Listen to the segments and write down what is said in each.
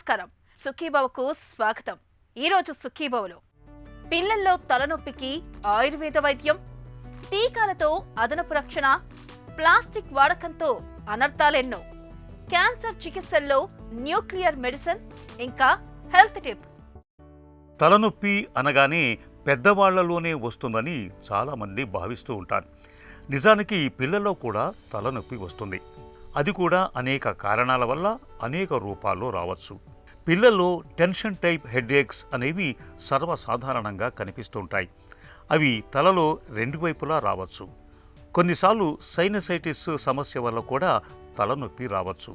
నమస్కారం. సుఖీభవకు స్వాగతం. ఈరోజు సుఖీభవలో పిల్లల్లో తలనొప్పికి ఆయుర్వేద వైద్యం, టీకాలతో అదనపు రక్షణ, ప్లాస్టిక్ వాడకంతో అనర్థాలెన్నో, క్యాన్సర్ చికిత్సల్లో న్యూక్లియర్ మెడిసిన్, ఇంకా హెల్త్ టిప్. తలనొప్పి అనగానే పెద్దవాళ్లలోనే వస్తుందని చాలామంది భావిస్తూ ఉంటారు. నిజానికి పిల్లల్లో కూడా తలనొప్పి వస్తుంది. అది కూడా అనేక కారణాల వల్ల అనేక రూపాల్లో రావచ్చు. పిల్లల్లో టెన్షన్ టైప్ హెడేక్స్ అనేవి సర్వసాధారణంగా కనిపిస్తుంటాయి. అవి తలలో రెండు వైపులా రావచ్చు. కొన్నిసార్లు సైనసైటిస్ సమస్య వల్ల కూడా తలనొప్పి రావచ్చు.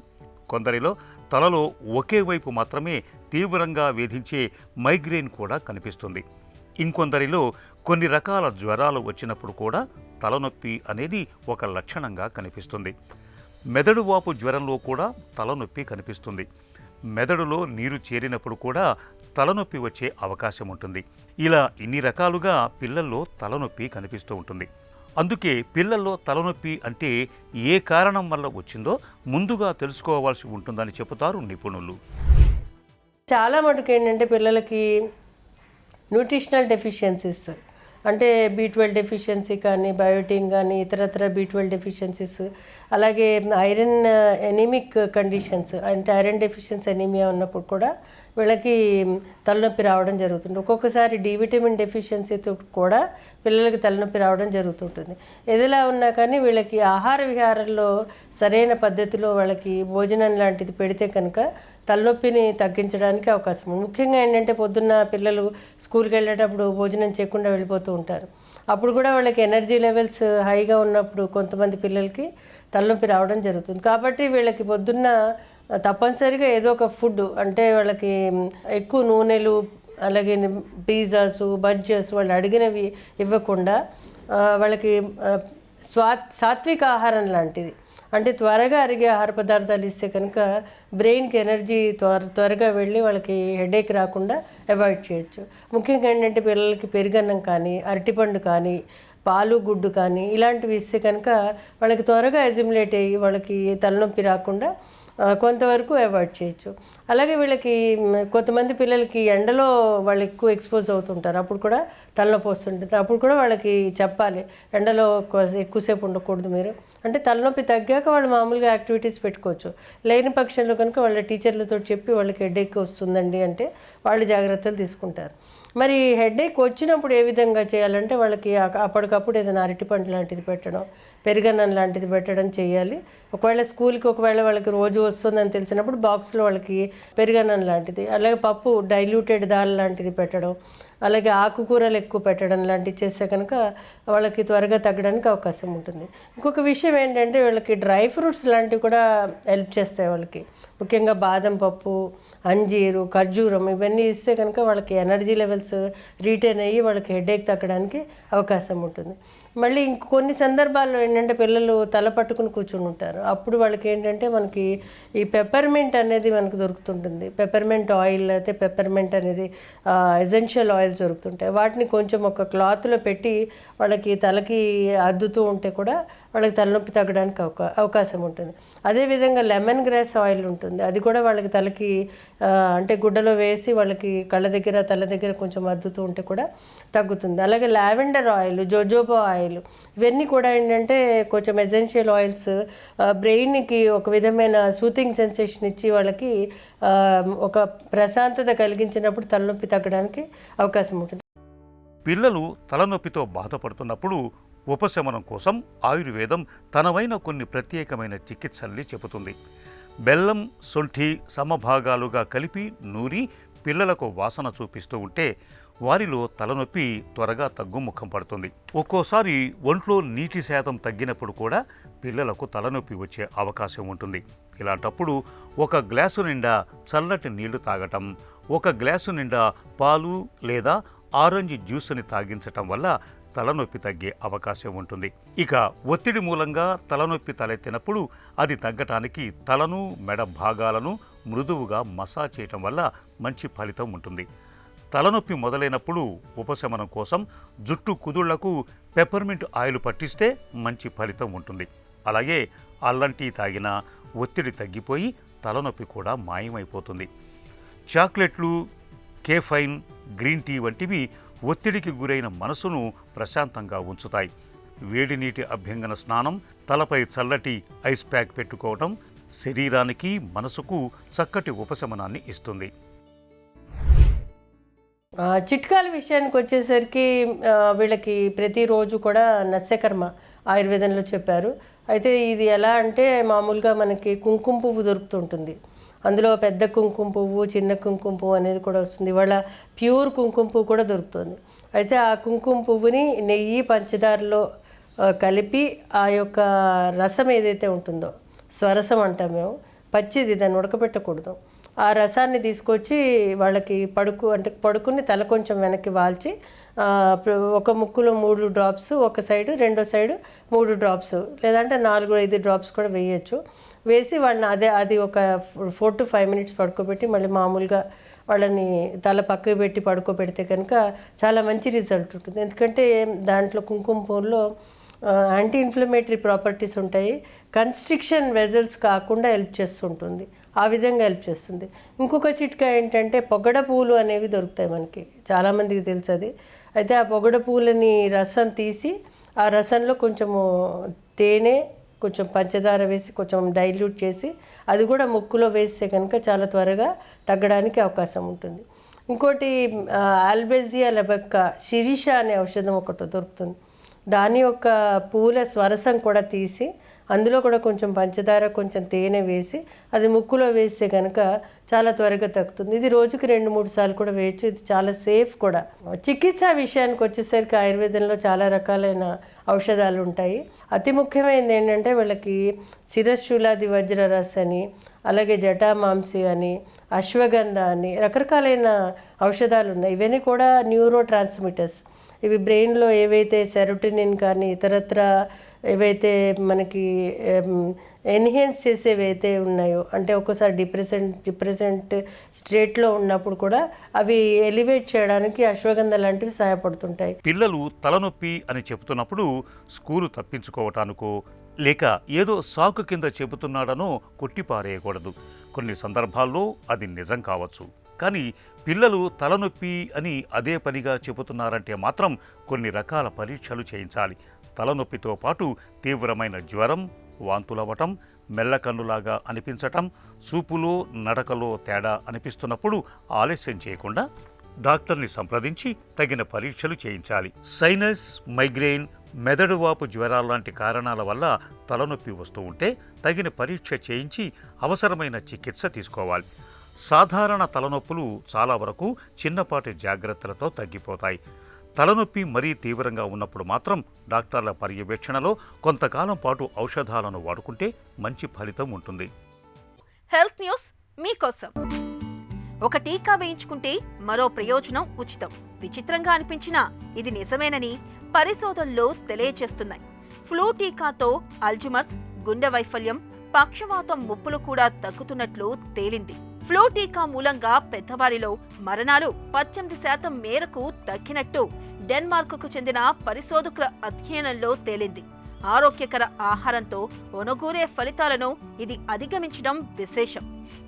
కొందరిలో తలలో ఒకే వైపు మాత్రమే తీవ్రంగా వేధించే మైగ్రేన్ కూడా కనిపిస్తుంది. ఇంకొందరిలో కొన్ని రకాల జ్వరాలు వచ్చినప్పుడు కూడా తలనొప్పి అనేది ఒక లక్షణంగా కనిపిస్తుంది. మెదడు వాపు జ్వరంలో కూడా తలనొప్పి కనిపిస్తుంది. మెదడులో నీరు చేరినప్పుడు కూడా తలనొప్పి వచ్చే అవకాశం ఉంటుంది. ఇలా ఇన్ని రకాలుగా పిల్లల్లో తలనొప్పి కనిపిస్తూ ఉంటుంది. అందుకే పిల్లల్లో తలనొప్పి అంటే ఏ కారణం వల్ల వచ్చిందో ముందుగా తెలుసుకోవాల్సి ఉంటుందని చెబుతారు నిపుణులు. చాలా మటుకు ఏంటంటే పిల్లలకి న్యూట్రిషనల్ డెఫిషియన్సీస్ అంటే B12 డెఫిషియన్సీ కానీ, బయోటిన్ కానీ, ఇతరత్ర B12 డెఫిషియన్సీస్, అలాగే ఐరన్ ఎనీమిక్ కండిషన్స్ అంటే ఐరన్ డెఫిషియన్సీ ఎనీమియా ఉన్నప్పుడు కూడా వీళ్ళకి తలనొప్పి రావడం జరుగుతుంది. ఒక్కొక్కసారి డి విటమిన్ డెఫిషియన్సీతో కూడా పిల్లలకి తలనొప్పి రావడం జరుగుతుంటుంది. ఏదిలా ఉన్నా కానీ వీళ్ళకి ఆహార విహారంలో సరైన పద్ధతిలో వాళ్ళకి భోజనం లాంటిది పెడితే కనుక తలనొప్పిని తగ్గించడానికి అవకాశం ఉంది. ముఖ్యంగా ఏంటంటే పొద్దున్న పిల్లలు స్కూల్కి వెళ్ళేటప్పుడు భోజనం చేయకుండా వెళ్ళిపోతూ ఉంటారు. అప్పుడు కూడా వాళ్ళకి ఎనర్జీ లెవెల్స్ హైగా ఉన్నప్పుడు కొంతమంది పిల్లలకి తలనొప్పి రావడం జరుగుతుంది. కాబట్టి వీళ్ళకి పొద్దున్న తప్పనిసరిగా ఏదో ఒక ఫుడ్ అంటే వాళ్ళకి ఎక్కువ నూనెలు, అలాగే పిజ్జాస్, బర్గర్స్ వాళ్ళు అడిగినవి ఇవ్వకుండా వాళ్ళకి సాత్విక ఆహారం లాంటిది అంటే త్వరగా అరిగే ఆహార పదార్థాలు ఇస్తే కనుక బ్రెయిన్కి ఎనర్జీ త్వరగా వెళ్ళి వాళ్ళకి హెడేక్ రాకుండా అవాయిడ్ చేయొచ్చు. ముఖ్యంగా ఏంటంటే పిల్లలకి పెరుగన్నం కానీ, అరటిపండు కానీ, పాలు, గుడ్డు కానీ ఇలాంటివి ఇస్తే కనుక వాళ్ళకి త్వరగా అజిమ్యులేట్ అయ్యి వాళ్ళకి తలనొప్పి రాకుండా కొంతవరకు అవాయిడ్ చేయొచ్చు. అలాగే వీళ్ళకి కొంతమంది పిల్లలకి ఎండలో వాళ్ళు ఎక్కువ ఎక్స్పోజ్ అవుతుంటారు. అప్పుడు కూడా తలనొప్పి వస్తుంటుంది. అప్పుడు కూడా వాళ్ళకి చెప్పాలి, ఎండలో ఎక్కువసేపు ఉండకూడదు మీరు అంటే తలనొప్పి తగ్గాక వాళ్ళు మామూలుగా యాక్టివిటీస్ పెట్టుకోవచ్చు. లేని పక్షంలో కనుక వాళ్ళ టీచర్లతో చెప్పి వాళ్ళకి హెడేక్ వస్తుందండి అంటే వాళ్ళు జాగ్రత్తలు తీసుకుంటారు. మరి హెడేక్ వచ్చినప్పుడు ఏ విధంగా చేయాలంటే వాళ్ళకి అప్పటికప్పుడు ఏదైనా అరటిపండు లాంటిది పెట్టడం, పెరుగన్నం లాంటిది పెట్టడం చేయాలి. ఒకవేళ స్కూల్కి వాళ్ళకి రోజు వస్తుందని తెలిసినప్పుడు బాక్స్లో వాళ్ళకి పెరుగన్నం లాంటిది, అలాగే పప్పు డైల్యూటెడ్ దాల్ లాంటిది పెట్టడం, అలాగే ఆకుకూరలు ఎక్కువ పెట్టడం లాంటివి చేస్తే కనుక వాళ్ళకి త్వరగా తగ్గడానికి అవకాశం ఉంటుంది. ఇంకొక విషయం ఏంటంటే వీళ్ళకి డ్రై ఫ్రూట్స్ లాంటివి కూడా హెల్ప్ చేస్తాయి. వాళ్ళకి ముఖ్యంగా బాదం పప్పు, అంజీరు, ఖర్జూరం ఇవన్నీ ఇస్తే కనుక వాళ్ళకి ఎనర్జీ లెవెల్స్ రీటైన్ అయ్యి వాళ్ళకి హెడేక్ తగ్గడానికి అవకాశం ఉంటుంది. మళ్ళీ కొన్ని సందర్భాల్లో ఏంటంటే పిల్లలు తల పట్టుకుని కూర్చుని ఉంటారు. అప్పుడు వాళ్ళకి ఏంటంటే మనకి ఈ పెప్పర్మెంట్ అనేది మనకు దొరుకుతుంటుంది. పెప్పర్మెంట్ ఆయిల్ అయితే పెప్పర్మెంట్ అనేది ఎసెన్షియల్ ఆయిల్స్ దొరుకుతుంటాయి. వాటిని కొంచెం ఒక క్లాత్లో పెట్టి వాళ్ళకి తలకి అద్దుతూ ఉంటే కూడా వాళ్ళకి తలనొప్పి తగ్గడానికి అవకాశం ఉంటుంది. అదేవిధంగా లెమన్ గ్రాస్ ఆయిల్ ఉంటుంది. అది కూడా వాళ్ళకి తలకి అంటే గుడ్డలో వేసి వాళ్ళకి కళ్ళ దగ్గర, తల దగ్గర కొంచెం అద్దుతూ ఉంటే కూడా తగ్గుతుంది. అలాగే లావెండర్ ఆయిల్, జోజోబా ఆయిల్ ఇవన్నీ కూడా ఏంటంటే కొంచెం ఎసెన్షియల్ ఆయిల్స్ బ్రెయిన్కి ఒక విధమైన సూతింగ్ సెన్సేషన్ ఇచ్చి వాళ్ళకి ఒక ప్రశాంతత కలిగించినప్పుడు తలనొప్పి తగ్గడానికి అవకాశం ఉంటుంది. పిల్లలు తలనొప్పితో బాధపడుతున్నప్పుడు ఉపశమనం కోసం ఆయుర్వేదం తనవైన కొన్ని ప్రత్యేకమైన చికిత్సల్ని చెబుతుంది. బెల్లం, శొంఠి సమభాగాలుగా కలిపి నూరి పిల్లలకు వాసన చూపిస్తూ ఉంటే వారిలో తలనొప్పి త్వరగా తగ్గుముఖం పడుతుంది. ఒక్కోసారి ఒంట్లో నీటి శాతం తగ్గినప్పుడు కూడా పిల్లలకు తలనొప్పి వచ్చే అవకాశం ఉంటుంది. ఇలాంటప్పుడు ఒక గ్లాసు నిండా చల్లటి నీళ్లు తాగటం, ఒక గ్లాసు నిండా పాలు లేదా ఆరెంజ్ జ్యూస్ని తాగించటం వల్ల తలనొప్పి తగ్గే అవకాశం ఉంటుంది. ఇక ఒత్తిడి మూలంగా తలనొప్పి తలెత్తినప్పుడు అది తగ్గటానికి తలను, మెడ భాగాలను మృదువుగా మసాజ్ చేయటం వల్ల మంచి ఫలితం ఉంటుంది. తలనొప్పి మొదలైనప్పుడు ఉపశమనం కోసం జుట్టు కుదుళ్లకు పెప్పర్మింట్ ఆయిల్ పట్టిస్తే మంచి ఫలితం ఉంటుంది. అలాగే అల్లం టీ తాగినా ఒత్తిడి తగ్గిపోయి తలనొప్పి కూడా మాయమైపోతుంది. చాక్లెట్లు, కేఫైన్, గ్రీన్ టీ వంటివి ఒత్తిడికి గురైన మనసును ప్రశాంతంగా ఉంచుతాయి. వేడి నీటి అభ్యంగన స్నానం, తలపై చల్లటి ఐస్ ప్యాక్ పెట్టుకోవటం శరీరానికి మనసుకు చక్కటి ఉపశమనాన్ని ఇస్తుంది. చిట్కాల విషయానికి వచ్చేసరికి వీళ్ళకి ప్రతిరోజు కూడా నస్యకర్మ ఆయుర్వేదంలో చెప్పారు. అయితే ఇది ఎలా అంటే మామూలుగా మనకి కుంకుమ పువ్వు దొరుకుతుంటుంది. అందులో పెద్ద కుంకుమ పువ్వు, చిన్న కుంకుమ పువ్వు అనేది కూడా వస్తుంది. ఇవాళ ప్యూర్ కుంకుమ పువ్వు కూడా దొరుకుతుంది. అయితే ఆ కుంకుమ పువ్వుని నెయ్యి, పంచదారలో కలిపి ఆ యొక్క రసం ఏదైతే ఉంటుందో, స్వరసం అంటాం మేము, పచ్చిది, దాన్ని ఉడకబెట్టకూడదు. ఆ రసాన్ని తీసుకొచ్చి వాళ్ళకి పడుకుని తల కొంచెం వెనక్కి వాల్చి ఒక ముక్కులో 3 డ్రాప్స్ ఒక సైడు, రెండో సైడు 3 డ్రాప్స్, లేదంటే 4-5 డ్రాప్స్ కూడా వేయచ్చు. వేసి వాళ్ళని అది ఒక 4 to 5 minutes పడుకోబెట్టి మళ్ళీ మామూలుగా వాళ్ళని తల పక్కకు పెట్టి పడుకోబెడితే కనుక చాలా మంచి రిజల్ట్ ఉంటుంది. ఎందుకంటే దాంట్లో కుంకుమ పువ్వులో యాంటీ ఇన్ఫ్లమేటరీ ప్రాపర్టీస్ ఉంటాయి. కన్స్ట్రిక్షన్ వెజల్స్ కాకుండా హెల్ప్ చేస్తుంటుంది. ఆ విధంగా హెల్ప్ చేస్తుంది. ఇంకొక చిట్కా ఏంటంటే పొగడ పూలు అనేవి దొరుకుతాయి మనకి, చాలామందికి తెలుసు అది. అయితే ఆ పొగడ పూలని రసం తీసి ఆ రసంలో కొంచెము తేనె, కొంచెం పంచదార వేసి కొంచెం డైల్యూట్ చేసి అది కూడా ముక్కులో వేస్తే కనుక చాలా త్వరగా తగ్గడానికి అవకాశం ఉంటుంది. ఇంకోటి ఆల్బెజియా లెబెక్కా శిరీష అనే ఔషధం ఒకటి దొరుకుతుంది. దాని యొక్క పూల స్వరసం కూడా తీసి అందులో కూడా కొంచెం పంచదార, కొంచెం తేనె వేసి అది ముక్కులో వేస్తే కనుక చాలా త్వరగా తగ్గుతుంది. ఇది రోజుకి 2-3 సార్లు కూడా వేయచ్చు. ఇది చాలా సేఫ్ కూడా. చికిత్స విషయానికి వచ్చేసరికి ఆయుర్వేదంలో చాలా రకాలైన ఔషధాలు ఉంటాయి. అతి ముఖ్యమైనది ఏంటంటే వీళ్ళకి శిరశూలాది వజ్రరస్ అని, అలాగే జటామాంసి అని, అశ్వగంధ అని రకరకాలైన ఔషధాలు ఉన్నాయి. ఇవన్నీ కూడా న్యూరో ట్రాన్స్మిటర్స్. ఇవి బ్రెయిన్లో ఏవైతే సెరోటోనిన్ కానీ ఇతరత్ర ఏవైతే మనకి ఎన్హాన్స్ చేసేవి అయితే ఉన్నాయో, అంటే ఒక్కోసారి డిప్రెసెంట్ స్టేట్లో ఉన్నప్పుడు కూడా అవి ఎలివేట్ చేయడానికి అశ్వగంధ లాంటివి సహాయపడుతుంటాయి. పిల్లలు తలనొప్పి అని చెబుతున్నప్పుడు స్కూలు తప్పించుకోవటానికో లేక ఏదో సాకు కింద చెబుతున్నాడనో కొట్టిపారేయకూడదు. కొన్ని సందర్భాల్లో అది నిజం కావచ్చు. కానీ పిల్లలు తలనొప్పి అని అదే పనిగా చెబుతున్నారంటే మాత్రం కొన్ని రకాల పరీక్షలు చేయించాలి. తలనొప్పితో పాటు తీవ్రమైన జ్వరం, వాంతులవ్వటం, మెల్లకన్నులాగా అనిపించటం, చూపులో నడకలో తేడా అనిపిస్తున్నప్పుడు ఆలస్యం చేయకుండా డాక్టర్ని సంప్రదించి తగిన పరీక్షలు చేయించాలి. సైనస్, మైగ్రెయిన్, మెదడువాపు జ్వరాల్లాంటి కారణాల వల్ల తలనొప్పి వస్తూ ఉంటే తగిన పరీక్ష చేయించి అవసరమైన చికిత్స తీసుకోవాలి. సాధారణ తలనొప్పులు చాలా వరకు చిన్నపాటి జాగ్రత్తలతో తగ్గిపోతాయి. తలనొప్పి మరీ తీవ్రంగా ఉన్నప్పుడు మాత్రం డాక్టర్ల పర్యవేక్షణలో కొంతకాలం పాటు ఔషధాలను వాడుకుంటే మంచి ఫలితం ఉంటుంది. హెల్త్ న్యూస్ మీకోసం. ఒక టీకా వేయించుకుంటే మరో ప్రయోజనం ఉచితం. విచిత్రంగా అనిపించినా ఇది నిజమేనని పరిశోధనలు తెలియజేస్తున్నాయి. ఫ్లూ టీకాతో అల్జీమర్స్, గుండె వైఫల్యం, పక్షవాతం ముప్పులు కూడా తగ్గుతున్నట్లు తేలింది. ఫ్లూ టీకా మూలంగా పెద్దవారిలో మరణాలు 18% మేరకు తగ్గినట్టు డెన్మార్క్కు చెందిన పరిశోధకుల అధ్యయనంలో తేలింది. ఆరోగ్యకర ఆహారంతో ఒనగూరే ఫలితాలను ఇది అధిగమించడం విశేషం.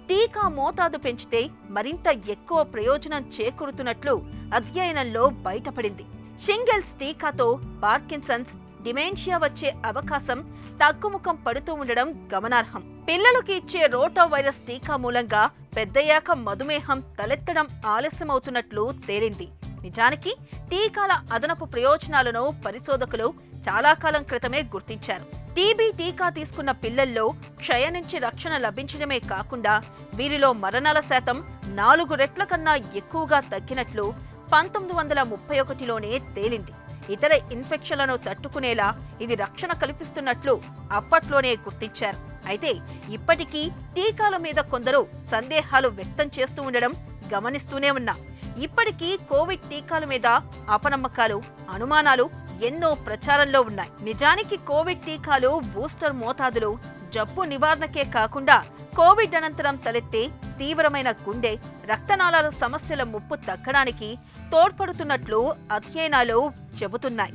టీకా మోతాదు పెంచితే మరింత ఎక్కువ ప్రయోజనం చేకూరుతున్నట్లు అధ్యయనంలో బయటపడింది. షింగిల్స్ టీకాతో పార్కిన్సన్స్, డిమెన్షియా వచ్చే అవకాశం తగ్గుముఖం పడుతూ ఉండడం గమనార్హం. పిల్లలకి ఇచ్చే రోటా వైరస్ టీకా మూలంగా పెద్దయ్యాక మధుమేహం తలెత్తడం ఆలస్యమవుతున్నట్లు తేలింది. నిజానికి టీకాల అదనపు ప్రయోజనాలను పరిశోధకులు చాలా కాలం క్రితమే గుర్తించారు. టీబీ టీకా తీసుకున్న పిల్లల్లో క్షయ నుంచి రక్షణ లభించడమే కాకుండా వీరిలో మరణాల శాతం 4 రెట్ల కన్నా ఎక్కువగా తగ్గినట్లు 1931లోనే తేలింది. ఇతర ఇన్ఫెక్షన్లను తట్టుకునేలా ఇది రక్షణ కల్పిస్తున్నట్లు అప్పట్లోనే గుర్తించారు. అయితే ఇప్పటికీ టీకాల మీద కొందరు సందేహాలు వ్యక్తం చేస్తూ ఉండడం గమనిస్తూనే ఉన్నాం. ఇప్పటికీ కోవిడ్ టీకాల మీద అపనమ్మకాలు, అనుమానాలు ఎన్నో ప్రచారంలో ఉన్నాయి. నిజానికి కోవిడ్ టీకాలు బూస్టర్ మోతాదులు జబ్బు నివారణకే కాకుండా కోవిడ్ అనంతరం తలెత్తే తీవ్రమైన గుండె, రక్తనాళాల సమస్యల ముప్పు తగ్గడానికి తోడ్పడుతున్నట్లు అధ్యయనాలు చెబుతున్నాయి.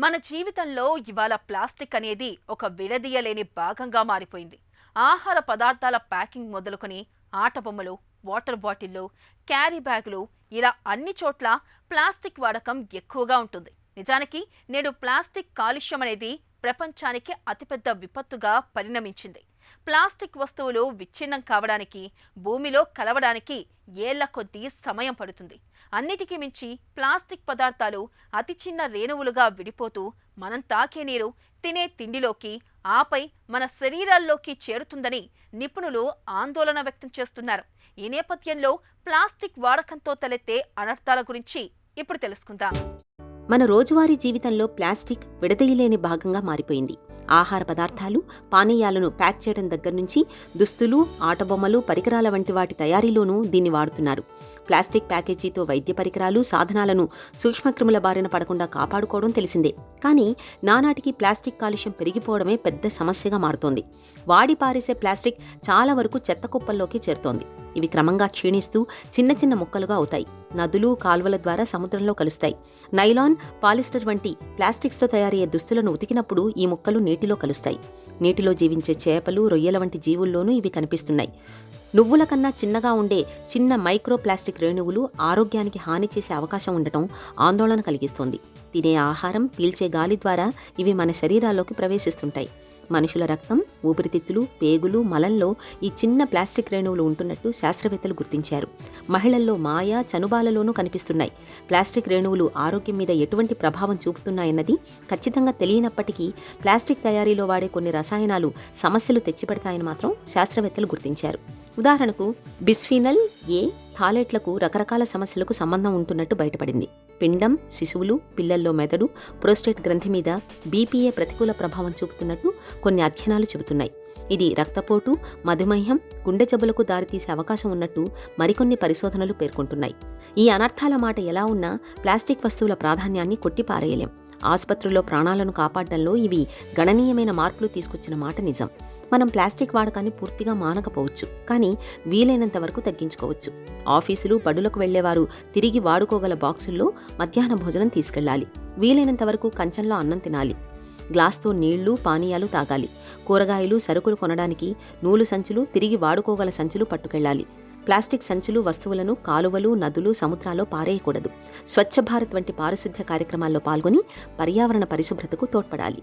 మన జీవితంలో ఇవాళ ప్లాస్టిక్ అనేది ఒక విడదీయలేని భాగంగా మారిపోయింది. ఆహార పదార్థాల ప్యాకింగ్ మొదలుకొని ఆట బొమ్మలు, వాటర్ బాటిళ్లు, క్యారీ బ్యాగులు ఇలా అన్ని చోట్ల ప్లాస్టిక్ వాడకం ఎక్కువగా ఉంటుంది. నిజానికి నేడు ప్లాస్టిక్ కాలుష్యం అనేది ప్రపంచానికి అతిపెద్ద విపత్తుగా పరిణమించింది. ప్లాస్టిక్ వస్తువులు విచ్ఛిన్నం కావడానికి, భూమిలో కలవడానికి ఏళ్ల కొద్దీ సమయం పడుతుంది. అన్నిటికీ మించి ప్లాస్టిక్ పదార్థాలు అతి చిన్న రేణువులుగా విడిపోతూ మనం తాకే నీరు, తినే తిండిలోకి, ఆపై మన శరీరాల్లోకి చేరుతుందని నిపుణులు ఆందోళన వ్యక్తం చేస్తున్నారు. ఈ నేపథ్యంలో ప్లాస్టిక్ వాడకంతో తలెత్తే అనర్థాల గురించి ఇప్పుడు తెలుసుకుందాం. మన రోజువారీ జీవితంలో ప్లాస్టిక్ విడదీయలేని భాగంగా మారిపోయింది. ఆహార పదార్థాలు, పానీయాలను ప్యాక్ చేయడం దగ్గర నుంచి దుస్తులు, ఆటబొమ్మలు, పరికరాల వంటి వాటి తయారీలోనూ దీన్ని వాడుతున్నారు. ప్లాస్టిక్ ప్యాకేజీతో వైద్య పరికరాలు, సాధనాలను సూక్ష్మక్రిముల బారిన పడకుండా కాపాడుకోవడం తెలిసిందే. కానీ నానాటికి ప్లాస్టిక్ కాలుష్యం పెరిగిపోవడమే పెద్ద సమస్యగా మారుతోంది. వాడి పారేసే ప్లాస్టిక్ చాలా వరకు చెత్త కుప్పల్లోకి చేరుతోంది. ఇవి క్రమంగా క్షీణిస్తూ చిన్న చిన్న ముక్కలుగా అవుతాయి. నదులు, కాల్వల ద్వారా సముద్రంలో కలుస్తాయి. నైలాన్, పాలిస్టర్ వంటి ప్లాస్టిక్స్తో తయారయ్యే దుస్తులను ఉతికినప్పుడు ఈ ముక్కలు నీటిలో కలుస్తాయి. నీటిలో జీవించే చేపలు, రొయ్యల వంటి జీవుల్లోనూ ఇవి కనిపిస్తున్నాయి. నువ్వుల కన్నా చిన్నగా ఉండే చిన్న మైక్రో ప్లాస్టిక్ రేణువులు ఆరోగ్యానికి హాని చేసే అవకాశం ఉండటం ఆందోళన కలిగిస్తోంది. తినే ఆహారం, పీల్చే గాలి ద్వారా ఇవి మన శరీరాల్లోకి ప్రవేశిస్తుంటాయి. మనుషుల రక్తం, ఊపిరితిత్తులు, పేగులు, మలంలో ఈ చిన్న ప్లాస్టిక్ రేణువులు ఉంటున్నట్టు శాస్త్రవేత్తలు గుర్తించారు. మహిళల్లో మాయ, చనుబాలలోనూ కనిపిస్తున్నాయి. ప్లాస్టిక్ రేణువులు ఆరోగ్యం మీద ఎటువంటి ప్రభావం చూపుతున్నాయన్నది ఖచ్చితంగా తెలియనప్పటికీ ప్లాస్టిక్ తయారీలో వాడే కొన్ని రసాయనాలు సమస్యలు తెచ్చిపెడతాయని మాత్రం శాస్త్రవేత్తలు గుర్తించారు. ఉదాహరణకు బిస్ఫీనల్ ఏ థాలెట్లకు రకరకాల సమస్యలకు సంబంధం ఉంటున్నట్టు బయటపడింది. పిండం, శిశువులు, పిల్లల్లో మెదడు, ప్రోస్టేట్ గ్రంథి మీద బీపీఏ ప్రతికూల ప్రభావం చూపుతున్నట్టు కొన్ని అధ్యయనాలు చెబుతున్నాయి. ఇది రక్తపోటు, మధుమేహం, గుండె జబ్బులకు దారితీసే అవకాశం ఉన్నట్టు మరికొన్ని పరిశోధనలు పేర్కొంటున్నాయి. ఈ అనర్థాల మాట ఎలా ఉన్నా ప్లాస్టిక్ వస్తువుల ప్రాధాన్యాన్ని కొట్టిపారేయలేం. ఆసుపత్రుల్లో ప్రాణాలను కాపాడడంలో ఇవి గణనీయమైన మార్పులు తీసుకొచ్చిన మాట నిజం. మనం ప్లాస్టిక్ వాడకాన్ని పూర్తిగా మానకపోవచ్చు, కానీ వీలైనంత వరకు తగ్గించుకోవచ్చు. ఆఫీసులు, బడులకు వెళ్లేవారు తిరిగి వాడుకోగల బాక్సుల్లో మధ్యాహ్న భోజనం తీసుకెళ్లాలి. వీలైనంత వరకు కంచంలో అన్నం తినాలి. గ్లాస్తో నీళ్లు, పానీయాలు తాగాలి. కూరగాయలు, సరుకులు కొనడానికి నూలు సంచులు, తిరిగి వాడుకోగల సంచులు పట్టుకెళ్లాలి. ప్లాస్టిక్ సంచులు, వస్తువులను కాలువలు, నదులు, సముద్రాల్లో పారేయకూడదు. స్వచ్ఛ భారత్ వంటి పారిశుద్ధ్య కార్యక్రమాల్లో పాల్గొని పర్యావరణ పరిశుభ్రతకు తోడ్పడాలి.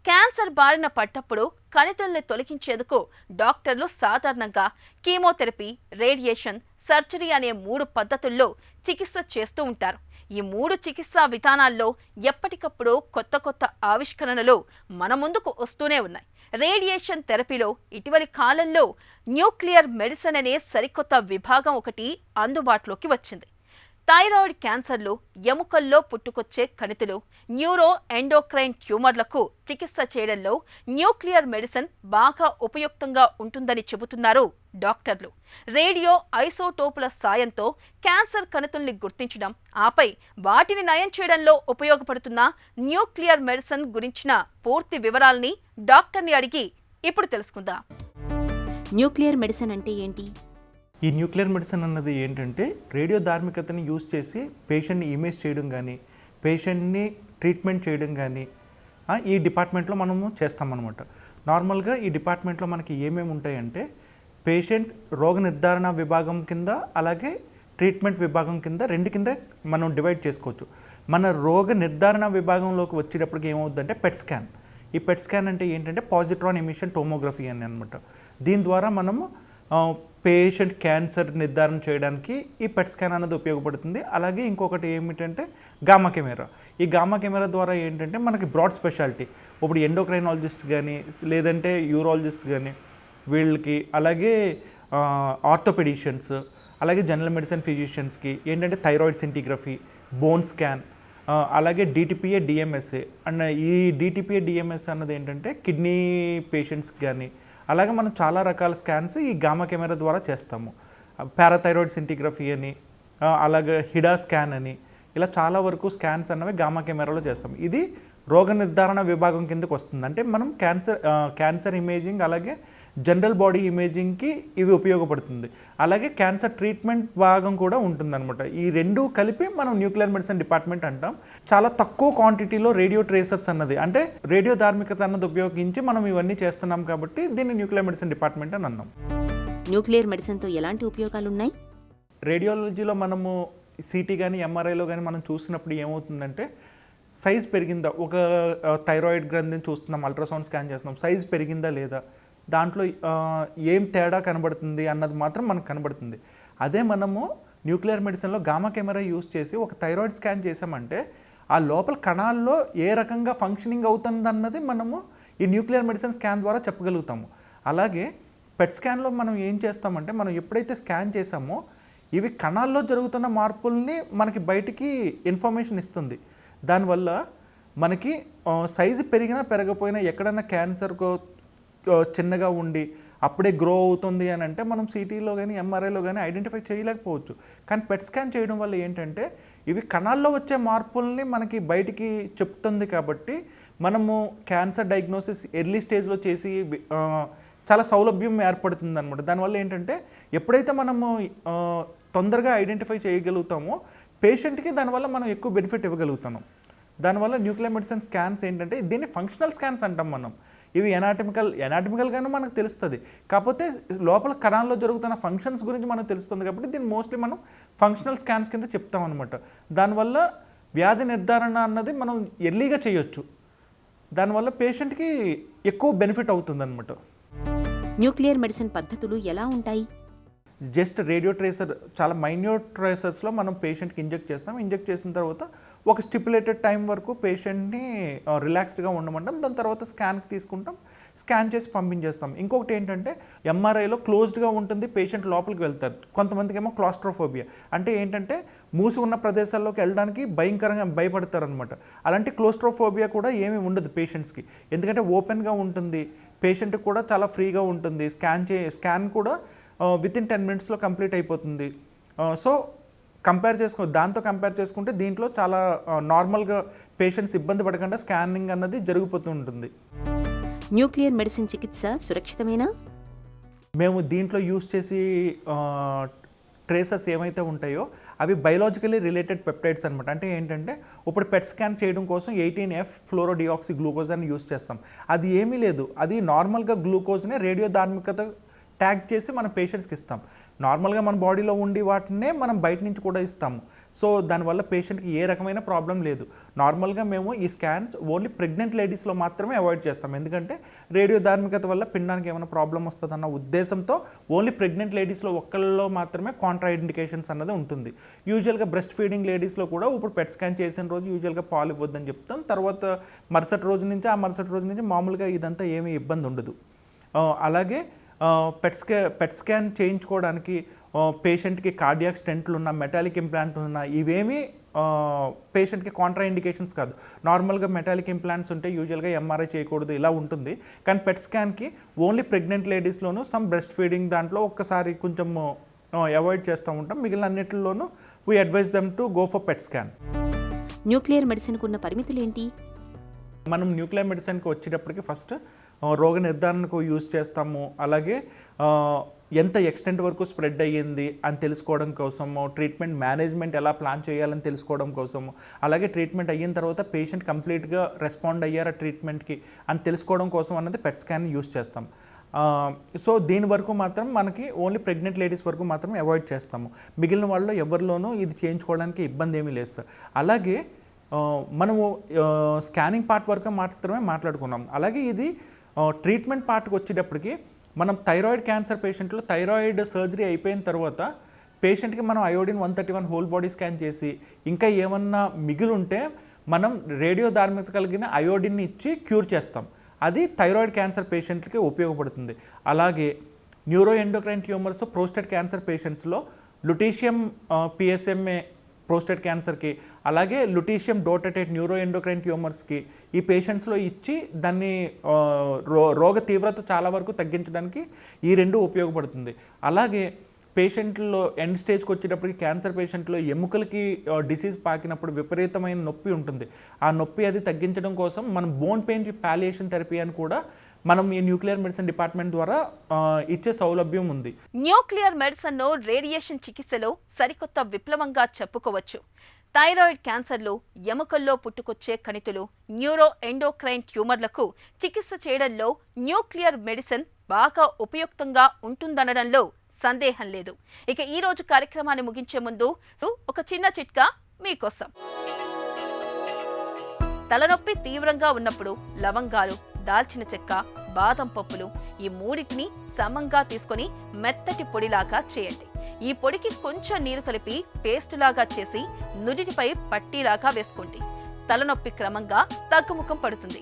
క్యాన్సర్ బారిన పడ్డప్పుడు కణితుల్ని తొలగించేందుకు డాక్టర్లు సాధారణంగా కీమోథెరపీ, రేడియేషన్, సర్జరీ అనే 3 పద్ధతుల్లో చికిత్స చేస్తూ ఉంటారు. ఈ 3 చికిత్సా విధానాల్లో ఎప్పటికప్పుడు కొత్త కొత్త ఆవిష్కరణలు మన ముందుకు వస్తూనే ఉన్నాయి. రేడియేషన్ థెరపీలో ఇటీవలి కాలంలో న్యూక్లియర్ మెడిసిన్ అనే సరికొత్త విభాగం ఒకటి అందుబాటులోకి వచ్చింది. థైరాయిడ్ క్యాన్సర్లు, ఎముకల్లో పుట్టుకొచ్చే కణితులు, న్యూరో ఎండోక్రైన్ ట్యూమర్లకు చికిత్స చేయడంలో న్యూక్లియర్ మెడిసిన్ బాగా ఉపయుక్తంగా ఉంటుందని చెబుతున్నారు డాక్టర్లు. రేడియో ఐసోటోపుల సాయంతో క్యాన్సర్ కణితుల్ని గుర్తించడం, ఆపై వాటిని నయం చేయడంలో ఉపయోగపడుతున్న న్యూక్లియర్ మెడిసిన్ గురించిన పూర్తి వివరాల్ని డాక్టర్ని అడిగి ఇప్పుడు తెలుసుకుందాం. న్యూక్లియర్ మెడిసిన్ అంటే ఏంటి? ఈ న్యూక్లియర్ మెడిసిన్ అన్నది ఏంటంటే రేడియో ధార్మికతని యూజ్ చేసి పేషెంట్ని ఇమేజ్ చేయడం కానీ, పేషెంట్ని ట్రీట్మెంట్ చేయడం కానీ ఈ డిపార్ట్మెంట్లో మనము చేస్తామన్నమాట. నార్మల్గా ఈ డిపార్ట్మెంట్లో మనకి ఏమేమి ఉంటాయంటే పేషెంట్ రోగ నిర్ధారణ విభాగం కింద, అలాగే ట్రీట్మెంట్ విభాగం కింద 2 కింద మనం డివైడ్ చేసుకోవచ్చు. మన రోగ నిర్ధారణ విభాగంలోకి వచ్చేటప్పటికి ఏమవుతుందంటే పెట్ స్కాన్. ఈ పెట్ స్కాన్ అంటే ఏంటంటే పాజిట్రాన్ ఎమిషన్ టోమోగ్రఫీ అని అనమాట. దీని ద్వారా మనము పేషెంట్ క్యాన్సర్ నిర్ధారణ చేయడానికి ఈ పెట్ స్కాన్ అనేది ఉపయోగపడుతుంది. అలాగే ఇంకొకటి ఏమిటంటే గామా కెమెరా. ఈ గామా కెమెరా ద్వారా ఏంటంటే మనకి బ్రాడ్ స్పెషాలిటీ, ఇప్పుడు ఎండోక్రైనాలజిస్ట్ కానీ, లేదంటే యూరాలజిస్ట్ కానీ వీళ్ళకి, అలాగే ఆర్థోపెడిషియన్స్, అలాగే జనరల్ మెడిసిన్ ఫిజిషియన్స్కి ఏంటంటే థైరాయిడ్ సింటిగ్రఫీ, బోన్ స్కాన్, అలాగే డిటిపిఏ డిఎంఎస్ఏ. అండ్ ఈ డిటిపిఏ డిఎంఎస్ అన్నది ఏంటంటే కిడ్నీ పేషెంట్స్కి కానీ, అలాగే మనం చాలా రకాల స్కాన్స్ ఈ గామా కెమెరా ద్వారా చేస్తాము. పారాథైరాయిడ్ సింటిగ్రఫీ అని, అలాగే హిడా స్కాన్ అని, ఇలా చాలా వరకు స్కాన్స్ అన్నవి గామా కెమెరాలో చేస్తాము. ఇది రోగ నిర్ధారణ విభాగం కిందకు వస్తుంది. అంటే మనం క్యాన్సర్ ఇమేజింగ్ అలాగే జనరల్ బాడీ ఇమేజింగ్కి ఇవి ఉపయోగపడుతుంది. అలాగే క్యాన్సర్ ట్రీట్మెంట్ భాగం కూడా ఉంటుందన్నమాట. ఈ రెండు కలిపి మనం న్యూక్లియర్ మెడిసిన్ డిపార్ట్మెంట్ అంటాం. చాలా తక్కువ క్వాంటిటీలో రేడియో ట్రేసర్స్ అన్నది, అంటే రేడియో ధార్మికత అన్నది ఉపయోగించి మనం ఇవన్నీ చేస్తున్నాం కాబట్టి దీన్ని న్యూక్లియర్ మెడిసిన్ డిపార్ట్మెంట్ అని అన్నాం. న్యూక్లియర్ మెడిసిన్తో ఎలాంటి ఉపయోగాలున్నాయి? రేడియాలజీలో మనము సిటీ కానీ ఎంఆర్ఐలో కానీ మనం చూసినప్పుడు ఏమవుతుందంటే సైజ్ పెరిగిందా, ఒక థైరాయిడ్ గ్రంథిని చూస్తున్నాం, అల్ట్రాసౌండ్ స్కాన్ చేస్తున్నాం, సైజ్ పెరిగిందా లేదా, దాంట్లో ఏం తేడా కనబడుతుంది అన్నది మాత్రం మనకు కనబడుతుంది. అదే మనము న్యూక్లియర్ మెడిసిన్లో గామా కెమెరా యూస్ చేసి ఒక థైరాయిడ్ స్కాన్ చేసామంటే ఆ లోపల కణాల్లో ఏ రకంగా ఫంక్షనింగ్ అవుతుంది అన్నది మనము ఈ న్యూక్లియర్ మెడిసిన్ స్కాన్ ద్వారా చెప్పగలుగుతాము. అలాగే పెట్ స్కాన్లో మనం ఏం చేస్తామంటే మనం ఎప్పుడైతే స్కాన్ చేసామో ఇవి కణాల్లో జరుగుతున్న మార్పుల్ని మనకి బయటికి ఇన్ఫర్మేషన్ ఇస్తుంది. దానివల్ల మనకి సైజు పెరిగినా పెరగపోయినా ఎక్కడైనా క్యాన్సర్కో చిన్నగా ఉండి అప్పుడే గ్రో అవుతుంది అని అంటే మనం సిటీలో కానీ ఎంఆర్ఐలో కానీ ఐడెంటిఫై చేయలేకపోవచ్చు. కానీ పెట్ స్కాన్ చేయడం వల్ల ఏంటంటే ఇవి కణాల్లో వచ్చే మార్పుల్ని మనకి బయటికి చెప్తుంది కాబట్టి మనము క్యాన్సర్ డయాగ్నోసిస్ ఎర్లీ స్టేజ్లో చేసి చాలా సౌలభ్యం ఏర్పడుతుంది అనమాట. దానివల్ల ఏంటంటే ఎప్పుడైతే మనము తొందరగా ఐడెంటిఫై చేయగలుగుతామో పేషెంట్కి దానివల్ల మనం ఎక్కువ బెనిఫిట్ ఇవ్వగలుగుతాము. దానివల్ల న్యూక్లియర్ మెడిసిన్ స్కాన్స్ ఏంటంటే దీన్ని ఫంక్షనల్ స్కాన్స్ అంటాం మనం. ఇవి ఎనాటమికల్గానే మనకు తెలుస్తుంది, కాకపోతే లోపల కణాల్లో జరుగుతున్న ఫంక్షన్స్ గురించి మనకు తెలుస్తుంది కాబట్టి దీన్ని మోస్ట్లీ మనం ఫంక్షనల్ స్కాన్స్ కింద చెప్తాం అనమాట. దానివల్ల వ్యాధి నిర్ధారణ అన్నది మనం ఎర్లీగా చేయొచ్చు. దానివల్ల పేషెంట్కి ఎక్కువ బెనిఫిట్ అవుతుంది అనమాట. న్యూక్లియర్ మెడిసిన్ పద్ధతులు ఎలా ఉంటాయి? జస్ట్ రేడియో ట్రేసర్, చాలా మైన్యూట్ ట్రేసర్స్లో మనం పేషెంట్కి ఇంజెక్ట్ చేస్తాం. ఇంజెక్ట్ చేసిన తర్వాత ఒక స్టిపులేటెడ్ టైం వరకు పేషెంట్ని రిలాక్స్డ్గా ఉండమంటాం. దాని తర్వాత స్కాన్కి తీసుకుంటాం, స్కాన్ చేసి పంపించేస్తాం. ఇంకొకటి ఏంటంటే ఎంఆర్ఐలో క్లోజ్డ్గా ఉంటుంది, పేషెంట్ లోపలికి వెళ్తారు. కొంతమందికి ఏమో క్లాస్ట్రోఫోబియా, అంటే ఏంటంటే మూసి ఉన్న ప్రదేశాల్లోకి వెళ్ళడానికి భయంకరంగా భయపడతారు అనమాట. అలాంటి క్లోస్ట్రోఫోబియా కూడా ఏమీ ఉండదు పేషెంట్స్కి, ఎందుకంటే ఓపెన్గా ఉంటుంది, పేషెంట్కి కూడా చాలా ఫ్రీగా ఉంటుంది. స్కాన్ కూడా వితిన్ 10 minutesలో కంప్లీట్ అయిపోతుంది. సో దాంతో కంపేర్ చేసుకుంటే దీంట్లో చాలా నార్మల్గా పేషెంట్స్ ఇబ్బంది పడకుండా స్కానింగ్ అన్నది జరిగిపోతూ ఉంటుంది. న్యూక్లియర్ మెడిసిన్ చికిత్స సురక్షితమేనా? మేము దీంట్లో యూస్ చేసి ట్రేసెస్ ఏమైతే ఉంటాయో అవి బయలాజికలీ రిలేటెడ్ పెప్టైడ్స్ అనమాట. అంటే ఏంటంటే ఇప్పుడు పెట్ స్కాన్ చేయడం కోసం 18F ఫ్లోరోడియాక్సీ గ్లూకోజ్ అని యూస్ చేస్తాం. అది ఏమీ లేదు, అది నార్మల్గా గ్లూకోజ్నే రేడియో ధార్మికత ట్యాగ్ చేసి మన పేషెంట్స్కి ఇస్తాం. నార్మల్గా మన బాడీలో ఉండి వాటినే మనం బయట నుంచి కూడా ఇస్తాము. సో దానివల్ల పేషెంట్కి ఏ రకమైన ప్రాబ్లం లేదు. నార్మల్గా మేము ఈ స్కాన్స్ ఓన్లీ ప్రెగ్నెంట్ లేడీస్లో మాత్రమే అవాయిడ్ చేస్తాం, ఎందుకంటే రేడియో ధార్మికత వల్ల పిండానికి ఏమైనా ప్రాబ్లం వస్తుందన్న ఉద్దేశంతో ఓన్లీ ప్రెగ్నెంట్ లేడీస్లో ఒక్కళ్ళలో మాత్రమే కాంట్రా ఇండికేషన్స్ అన్నది ఉంటుంది. యూజువల్గా బ్రెస్ట్ ఫీడింగ్ లేడీస్లో కూడా ఇప్పుడు పెట్ స్కాన్ చేసిన రోజు యూజువల్గా పాలు ఇవ్వద్దని చెప్తాం. తర్వాత మరుసటి రోజు నుంచి మామూలుగా ఇదంతా ఏమీ ఇబ్బంది ఉండదు. అలాగే పెట్ స్కాన్ చేయించుకోవడానికి పేషెంట్కి కార్డియాక్ స్టెంట్లు ఉన్న, మెటాలిక్ ఇంప్లాంట్ ఉన్న, ఇవేమీ పేషెంట్కి కాంట్రా ఇండికేషన్స్ కాదు. నార్మల్గా మెటాలిక్ ఇంప్లాంట్స్ ఉంటే యూజువల్గా ఎంఆర్ఐ చేయకూడదు, ఇలా ఉంటుంది. కానీ పెట్ స్కాన్కి ఓన్లీ ప్రెగ్నెంట్ లేడీస్లోనూ సమ్ బ్రెస్ట్ ఫీడింగ్ దాంట్లో ఒక్కసారి కొంచెం అవాయిడ్ చేస్తూ ఉంటాం. మిగిలిన అన్నిటిలోనూ we advise them to go for PET scan. Nuclear మెడిసిన్కు ఉన్న పరిమితులు ఏంటి? మనం న్యూక్లియర్ మెడిసిన్కి వచ్చేటప్పటికి ఫస్ట్ రోగ నిర్ధారణకు యూజ్ చేస్తాము. అలాగే ఎంత ఎక్స్టెంట్ వరకు స్ప్రెడ్ అయ్యింది అని తెలుసుకోవడం కోసము, ట్రీట్మెంట్ మేనేజ్మెంట్ ఎలా ప్లాన్ చేయాలని తెలుసుకోవడం కోసము, అలాగే ట్రీట్మెంట్ అయిన తర్వాత పేషెంట్ కంప్లీట్గా రెస్పాండ్ అయ్యారా ట్రీట్మెంట్కి అని తెలుసుకోవడం కోసం అన్నది పెట్ స్కాన్ యూజ్ చేస్తాం. సో దీని వరకు మాత్రం మనకి ఓన్లీ ప్రెగ్నెంట్ లేడీస్ వరకు మాత్రమే అవాయిడ్ చేస్తాము. మిగిలిన వాళ్ళు ఎవరిలోనూ ఇది చేయించుకోవడానికి ఇబ్బంది ఏమీ లేదు సార్. అలాగే మనము స్కానింగ్ పార్ట్ వరకు మాత్రమే మాట్లాడుకున్నాం. అలాగే ఇది ట్రీట్మెంట్ పార్ట్కి వచ్చేటప్పటికి మనం థైరాయిడ్ క్యాన్సర్ పేషెంట్లో థైరాయిడ్ సర్జరీ అయిపోయిన తర్వాత పేషెంట్కి మనం అయోడిన్ 131 హోల్ బాడీ స్కాన్ చేసి ఇంకా ఏమన్నా మిగిలి ఉంటే మనం రేడియో ధార్మికత కలిగిన అయోడిన్ని ఇచ్చి క్యూర్ చేస్తాం. అది థైరాయిడ్ క్యాన్సర్ పేషెంట్కి ఉపయోగపడుతుంది. అలాగే neuro endocrine tumours prostate cancer పేషెంట్స్లో లుటీషియం PSMA ప్రోస్టేట్ క్యాన్సర్కి, అలాగే లుటీషియం డోటటేట్ న్యూరో ఎండోక్రైన్ ట్యూమర్స్కి ఈ పేషెంట్స్లో ఇచ్చి దాన్ని రోగ తీవ్రత చాలా వరకు తగ్గించడానికి ఈ రెండు ఉపయోగపడుతుంది. అలాగే పేషెంట్లో ఎండ్ స్టేజ్కి వచ్చేటప్పటికి క్యాన్సర్ పేషెంట్లో ఎముకలకి డిసీజ్ పాకినప్పుడు విపరీతమైన నొప్పి ఉంటుంది. ఆ నొప్పి అది తగ్గించడం కోసం మనం బోన్ పెయిన్ పాలియేషన్ థెరపీ అని కూడా మనం ఈ న్యూక్లియర్ మెడిసిన్ డిపార్ట్మెంట్ ద్వారా ఇచ్చే సౌలభ్యం ఉంది. న్యూక్లియర్ మెడిసిన్ను రేడియేషన్ చికిత్సలో సరికొత్త విప్లవంగా చెప్పుకోవచ్చు. థైరాయిడ్ క్యాన్సర్లు, ఎముకల్లో పుట్టుకొచ్చే కణితులు, న్యూరో ఎండోక్రైన్ ట్యూమర్లకు చికిత్స చేయడంలో న్యూక్లియర్ మెడిసిన్ బాగా ఉపయుక్తంగా ఉంటుందనడంలో సందేహం లేదు. ఇక ఈ రోజు కార్యక్రమాన్ని ముగించే ముందు ఒక చిన్న చిట్కా మీకోసం. తలనొప్పి తీవ్రంగా ఉన్నప్పుడు లవంగాలు, దాల్చిన చెక్క, బాదం పప్పులు ఈ మూడింటిని సమంగా తీసుకొని మెత్తటి పొడిలాగా చేయండి. ఈ పొడికి కొంచెం నీరు కలిపి పేస్ట్ లాగా చేసి నుదిటిపై పట్టీలాగా వేసుకోండి. తలనొప్పి క్రమంగా తగ్గుముఖం పడుతుంది.